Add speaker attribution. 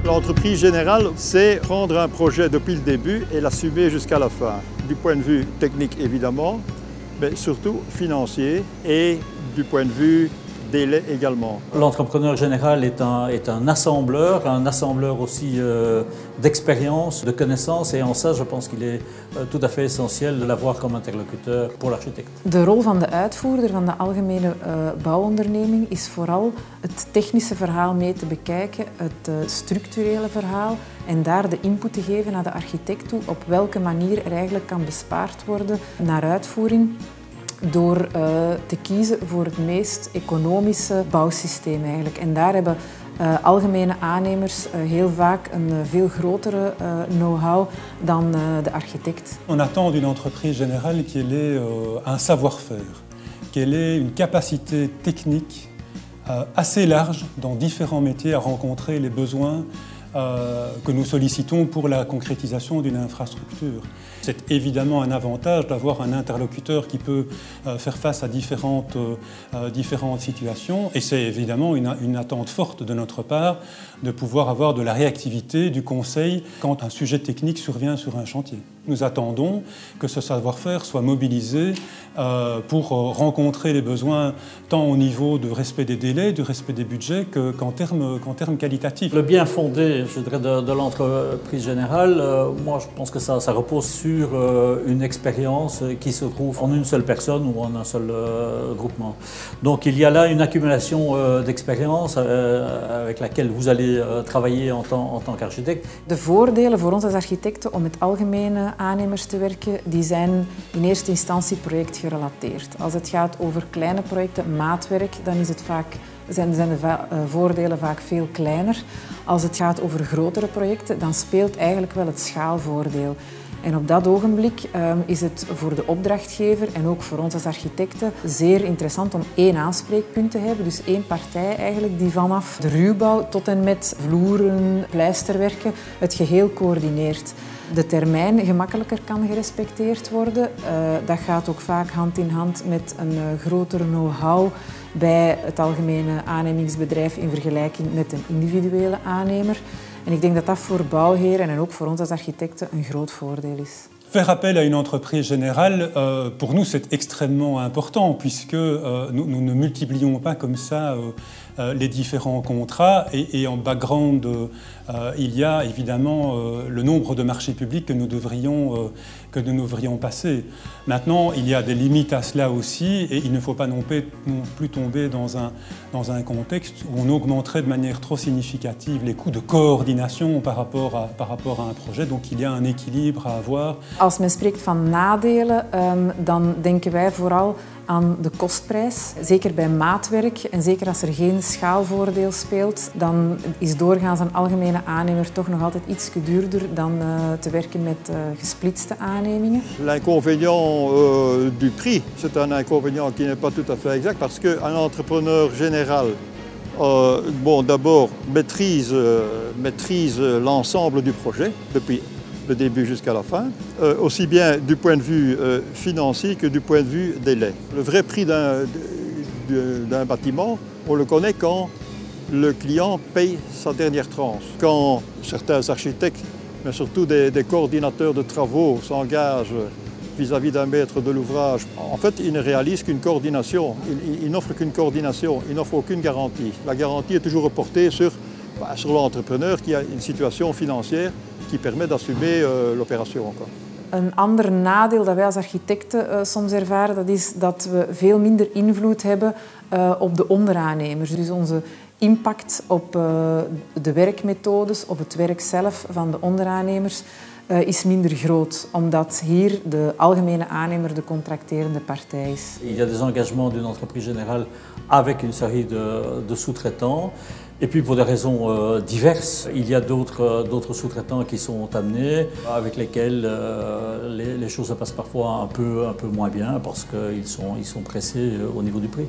Speaker 1: L'entreprise générale, c'est prendre un projet depuis le début et l'assumer jusqu'à la fin. Du point de vue technique, évidemment, mais surtout financier et du point de vue délai également.
Speaker 2: L'entrepreneur général est un assembleur aussi d'expérience, de connaissances, et en ça je pense qu'il est tout à fait essentiel de l'avoir comme interlocuteur pour l'architecte.
Speaker 3: De rol van de uitvoerder van de algemene bouwonderneming is vooral het technische verhaal mee te bekijken, het structurele verhaal en daar de input te geven naar de architect toe op welke manier er eigenlijk kan bespaard worden naar uitvoering. Door te kiezen voor het meest economische bouwsysteem eigenlijk. En daar hebben algemene aannemers heel vaak een veel grotere know-how dan de architect.
Speaker 4: On attend d'une entreprise générale qu'elle ait un savoir-faire, qu'elle ait une capacité technique assez large dans différents métiers à rencontrer les besoins que nous sollicitons pour la concrétisation d'une infrastructure. C'est évidemment un avantage d'avoir un interlocuteur qui peut faire face à différentes situations, et c'est évidemment une attente forte de notre part de pouvoir avoir de la réactivité, du conseil quand un sujet technique survient sur un chantier. Nous attendons que ce savoir-faire soit mobilisé pour rencontrer les besoins tant au niveau de respect des délais, du respect des budgets qu'en termes qualitatifs.
Speaker 2: Le bien fondé, je dirais, de l'entreprise générale, moi je pense que ça repose sur une expérience qui se trouve en une seule personne ou en un seul groupement. Donc il y a là une accumulation d'expérience avec laquelle vous allez travailler en tant qu'architecte.
Speaker 3: De voordelen voor ons als architecten om met algemene aannemers te werken, die zijn in eerste instantie projectgerelateerd. Als het gaat over kleine projecten, maatwerk, dan is het zijn de voordelen vaak veel kleiner. Als het gaat over grotere projecten, dan speelt eigenlijk wel het schaalvoordeel. En op dat ogenblik is het voor de opdrachtgever en ook voor ons als architecten zeer interessant om één aanspreekpunt te hebben. Dus één partij eigenlijk die vanaf de ruwbouw tot en met vloeren, pleisterwerken het geheel coördineert. De termijn gemakkelijker kan gerespecteerd worden. Dat gaat ook vaak hand in hand met een grotere know-how bij het algemene aannemingsbedrijf in vergelijking met een individuele aannemer. En ik denk dat dat voor bouwheren en ook voor ons als architecten een groot voordeel is.
Speaker 4: Faire appel à une entreprise générale, pour nous c'est extrêmement important puisque nous ne multiplions pas comme ça les différents contrats et en background il y a évidemment le nombre de marchés publics que nous devrions passer. Maintenant il y a des limites à cela aussi et il ne faut pas non plus tomber dans un contexte où on augmenterait de manière trop significative les coûts de coordination par rapport à un projet. Donc il y a un équilibre à avoir.
Speaker 3: Als men spreekt van nadelen, dan denken wij vooral aan de kostprijs. Zeker bij maatwerk en zeker als er geen schaalvoordeel speelt, dan is doorgaans een algemene aannemer toch nog altijd iets duurder dan te werken met gesplitste aannemingen.
Speaker 1: L'inconvénient du prix, c'est un inconvénient qui n'est pas tout à fait exact parce qu'un entrepreneur général d'abord maîtrise l'ensemble du projet depuis le début jusqu'à la fin, aussi bien du point de vue financier que du point de vue délai. Le vrai prix d'un bâtiment, on le connaît quand le client paye sa dernière tranche. Quand certains architectes, mais surtout des coordinateurs de travaux s'engagent vis-à-vis d'un maître de l'ouvrage, en fait, ils ne réalisent qu'une coordination. Ils n'offrent qu'une coordination, ils n'offrent aucune garantie. La garantie est toujours reportée sur l'entrepreneur qui a une situation financière qui permet d'assumer l'opération.
Speaker 3: Een ander nadeel dat wij als architecten soms ervaren, dat is dat we veel minder invloed hebben op de onderaannemers. Dus onze impact op de werkmethodes, op het werk zelf van de onderaannemers is minder groot, omdat hier de algemene aannemer de contracterende partij is.
Speaker 2: Il y a des engagements d'une entreprise générale avec une série de sous-traitants. Et puis pour des raisons diverses, il y a d'autres sous-traitants qui sont amenés, avec lesquels les choses se passent parfois un peu moins bien parce qu'ils sont pressés au niveau du prix.